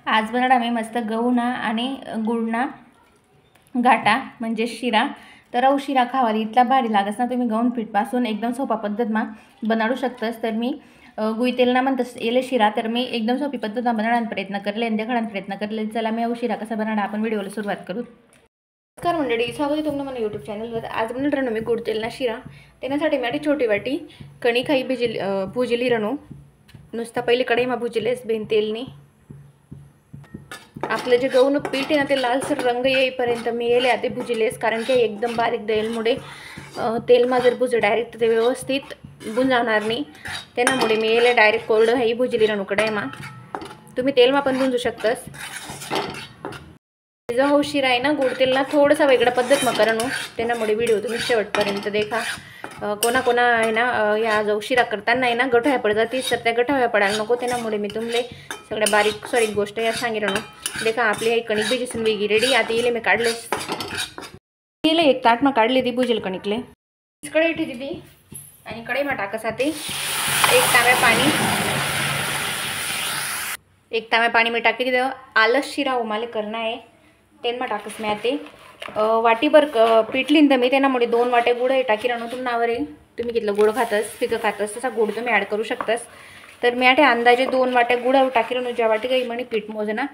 आज बनवणार आम्ही मस्त गहूना आणि गुळना घाटा म्हणजे शिरा। तर शिरा खावाली इतला भारी लागस ना, तुम्ही गहून पीठपासून एकदम सोपा पद्धत मा बनाडू शकतस। तर मी गुई तेलना म्हणतस येले शिरा, तर मी एकदम सोपी पद्धत बनवण्याचा प्रयत्न करले आणि देखाडण्याचा प्रयत्न करले। चला मी शिरा कसा बनवणार आपण व्हिडिओला सुरुवात करू। नमस्कार मंडळी, स्वागत आहे तुमचं मला यूट्यूब चॅनलवर। आज बनवणार मी गुड तेलना शिरा। त्यासाठी मी छोटी वाटी कणिक आई भुजली रणू नुसता पहिले कढईमा भुजलेस बेन तेलनी। आपलं जे गहून पीठ आहे ना ते लालसर रंग येईपर्यंत मी येले आते भुजलेस, कारण की एकदम बारीक दळेलमुळे तेलमा जर भुज डायरेक्ट ते व्यवस्थित बुंजावणार नाही। त्यामुळे मी येले डायरेक्ट कोरडं ही भुजली रणू कढईमा। तुम्ही तेलमा पण भुंजू शकतस। जो शिरा आहे ना गोड तेलना थोडासा वेगळा पद्धत मग करणू, त्यामुळे व्हिडिओ तुम्ही शेवटपर्यंत देखा। कोणा कोणा आहे ना या जो शिरा करताना आहे ना गठ्या पड जातीस, तर त्या गठ्या पडायला नको। त्यामुळे मी तुम्हाला सगळ्या बारीक सारीक गोष्ट या सांगितलं। देखा आपली ही कणिक भिजून वेगळी रेडी। आता येले मी काढले येले एक ताट मा काढली ती भुजेल कणिकले कढई ठेवली ती आणि कढई मा टाकस आते एक तांब्या पाणी मी टाकी दिलं। आलस शिरा उमाले करना आहे तेनमा टाकस मी आते वाटीभर पिठलीन तर मी त्यामुळे 2 वाट्या गुड टाकी राहणं तुम्हाला तुम्ही कितलं गुड खातस पिकं खातस तसा गुड तुम्ही ॲड करू शकतस। तर मी आटे अंदाजे 2 वाट्या गुड टाकी राहणं, ज्या वाटी काही म्हणे पीठ मोजना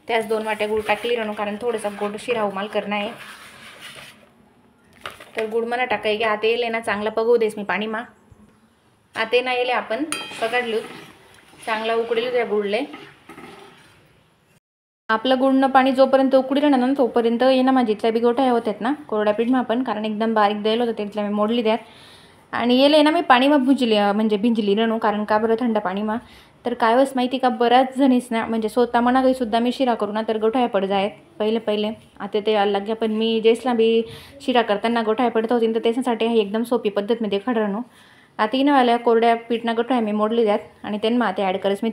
त्याच 2 वाट्या गुड टाकली राहणं, कारण थोडासा गोड शिरा उमाल करना आहे। तर गुड मला टाकाय की आते येले ना चांगला पगवू देस मी पाणी मा। आते ना येले आपण पकडलू चांगला उकडेल त्या गुडले। आपलं गुडनं पाणी जोपर्यंत उकडी राहणार ना तोपर्यंत ये ना माझ्या बी गोठ्या होत्यात ना कोरड्या पीठ मा आपण, कारण एकदम बारीक द्यायला होतं त्यातल्या मी मोडली द्यात आणि येले ना मी पाणी मा भुजली म्हणजे भिंजली रणू, कारण का बरं थंड पाणी मा। तर काय वस माहिती का, बऱ्याच जणीस ना म्हणजे स्वतः म्हणा काही सुद्धा मी शिरा करू ना तर गोठ्या पड जायत पहिले आता ते यायला लागल्या। पण मी जेसला बी शिरा करताना गोठ्या पडत होती तर त्याच्यासाठी ही एकदम सोपी पद्धत मी देखाड रणू। आता इनं वाल्या कोरड्या पीठना गोठ्या मी मोडली द्यात आणि त्यांना आता ॲड करस मी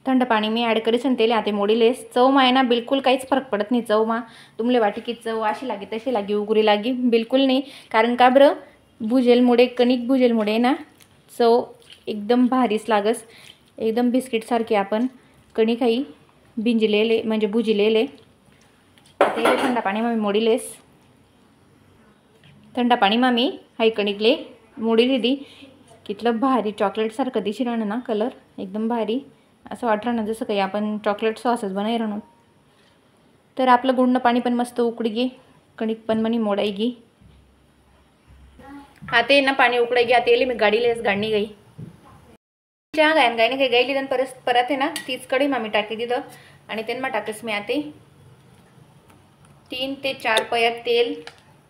थंड पाणी मी ॲड करीस आणि तेले आते मोडीलेस। चव मा आहे ना बिलकुल काहीच फरक पडत नाही। चव मा तुमले वाटी की चव अशी लागे तशी लागे उगरी लागे बिलकुल नाही, कारण का बरं भुजेलमुळे कणिक भुजेलमुळे ना चव एकदम भारीच लागस। एकदम बिस्किट सारखे आपण कणिक आई भिंजलेले म्हणजे भुजलेले। ते थंड पाणी मा मी मोडीलेस। थंड पाणी मा मी हाई कणिकले मोडी दी कितलं भारी चॉकलेट सारखं दिशी राहणं ना, कलर एकदम भारी असं वाटलं ना जसं काही आपण चॉकलेट सॉसच बनाई राहणं। तर आपलं गुडनं पाणी पण मस्त उकडी गे, कणिक पण मनी मोडाई गी। आते ना पाणी उकडाई गे। आता येले मी गाडीलेस गाडणी गई च्या गायने काही गायली then परत आहे ना तीच कढई मा मी टाकी दिलं आणि त्यांना टाकस मी आते 3 ते 4 पया तेल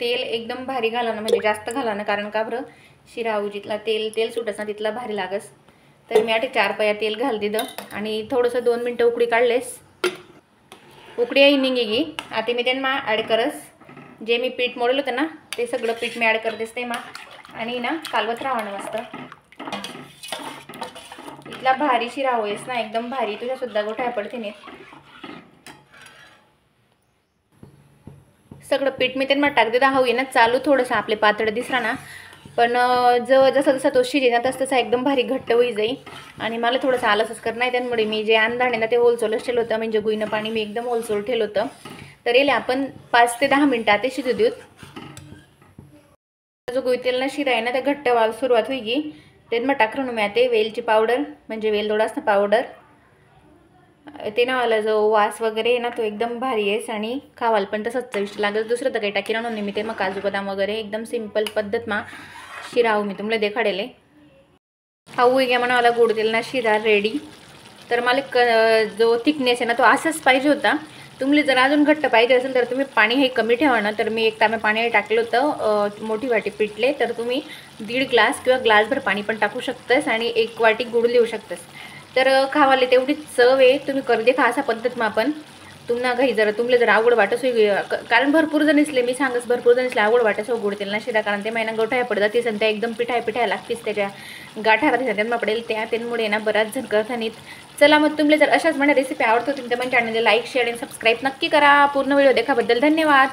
एकदम भारी घाला ना, म्हणजे जास्त घाला ना, कारण का बरं शिरा जितला तेल सुटस ना तितला भारी लागस। तर मी आटे 4 पया तेल घाल दिलं आणि थोडंसं 2 मिनटं उकडी काढलेस। उकडी आई निघी गी। आता मी त्यांना ॲड करस जे मी पीठ मोडलं होतं ना ते सगळं पीठ मी ॲड करतेस ते मा आणि ना कालवत राहणं मस्त। इतला भारी शिरा होईस ना एकदम भारी, तुझ्या सुद्धा गोठ्या पडते नाही। सगळं पीठ मी त्यांना टाक देता हवी ना चालू थोडंसं आपले पातळ दिसरा ना, पण जसा तो शिजे ना तसा एकदम भारी घट्ट होई जाई। आणि मला थोडंसं आलसच कर नाही, त्यामुळे मी जे अंदाणे ना ते ओलचोलच ठेवलं होतं, म्हणजे गुईनं पाणी मी एकदम ओलचोल ठेवलं होतं। तर येले आपण 5 ते 10 मिनटं ते शिजू देऊत। जो गुई तेलना शिरा आहे ना त्या घट्ट व्हायला सुरुवात होईगी। त्यांना टाकून मी आता वेलची पावडर म्हणजे वेलदोडाचं पावडर ते नावाला जो वास वगैरे आहे ना तो एकदम भारी आहे आणि खावाल पण तसंच चविष्ट लागेल। दुसरं तर काही टाकी राहून मी ते मग काजू बदाम वगैरे एकदम सिंपल पद्धत मा शिरा मी तुम्हाला देखाडेले। हाऊ घ्या म्हणा मला गोड तेलना शिरा रेडी। तर मला जो थिकनेस आहे ना तो असाच पाहिजे होता। तुम्हाला जर अजून घट्ट पाहिजे असेल तर तुम्ही पाणी हे कमी ठेवा ना। तर मी एक तांब्या पाणी टाकलं होतं मोठी वाटी पिठले, तर तुम्ही 1.5 ग्लास किंवा ग्लासभर पाणी पण टाकू शकतस आणि 1 वाटी गुड देऊ शकतस। तर खावाले तेवढी चव आहे, तुम्ही कर देखा असा पद्धत मा आपण तुम्हाला घरी जर तुमले जर आवड वाटस कारण भरपूर जण इसले मी सांगस भरपूर जण इसले आवड वाटस गोड तेलना शिरा, कारण ते महिना गोठ्या पडतात ती त्या एकदम पिठाय लागतीस त्याच्या गाठ्या राहते त्यांना पडेल त्यामुळे ना बऱ्याच जण करत नाहीत। चला मग तुम्हाला जर अशाच म्हणा रेसिपी आवडतो तुमच्या पण चॅनलला लाईक शेअर आणि सबस्क्राईब नक्की करा। पूर्ण व्हिडिओ देखाबद्दल धन्यवाद।